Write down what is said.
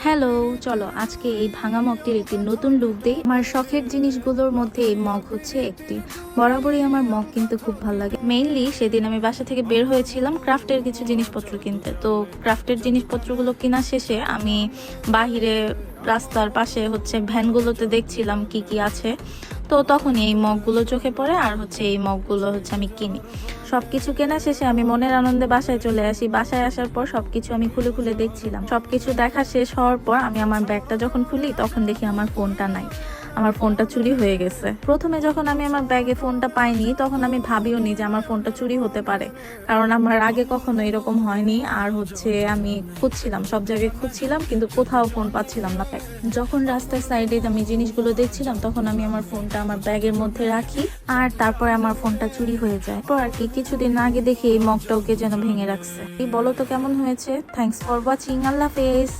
Hello, চলো আজকে এই ভাঙা মগটির একটি নতুন লুক দেই। আমার শখের জিনিসগুলোর মধ্যে এই মগ হচ্ছে একটি। বরাবরই আমার মগ কিনতে খুব ভালো লাগে। মেইনলি সেদিন আমি বাসা থেকে বের হয়েছিলাম ক্রাফটের কিছু জিনিসপত্র কিনতে। তো ক্রাফটের জিনিসপত্রগুলো কেনা শেষে আমি বাহিরে রাস্তার পাশে হচ্ছে ভ্যানগুলোতে দেখছিলাম কি কি আছে। তো তখনই এই মগগুলো চোখে পড়ে আর হচ্ছে এই মগগুলো হচ্ছে আমি কিনি। সবকিছু কেনা শেষে আমি মনের আনন্দে বাসায় চলে আসি। বাসায় আসার পর সবকিছু আমি খুলে খুলে দেখছিলাম। সবকিছু দেখা শেষ হওয়ার পর আমি আমার ব্যাগটা যখন খুলি তখন দেখি আমার ফোনটা নাই। আমার ফোনটা চুরি হয়ে গেছে। প্রথমে যখন আমি আমার ব্যাগে ফোনটা পাইনি তখন আমি ভাবিও নি যে আমার ফোনটা চুরি হতে পারে, কারণ আমার আগে কখনো এরকম হয়নি। আর হচ্ছে আমি খুঁজছিলাম, সব জায়গায় খুঁজছিলাম কিন্তু কোথাও ফোন পাচ্ছিলাম না। যখন রাস্তার সাইডে আমি জিনিসগুলো দেখছিলাম তখন আমি আমার ফোনটা আমার ব্যাগের মধ্যে রাখি আর তারপরে আমার ফোনটা চুরি হয়ে যায়। পর আর কি কিছুদিন আগে দেখি এই মগটাকে যেন ভেঙে রাখছে। এই বলো তো কেমন হয়েছে? Thanks for watching. আল্লাহ হাফেজ।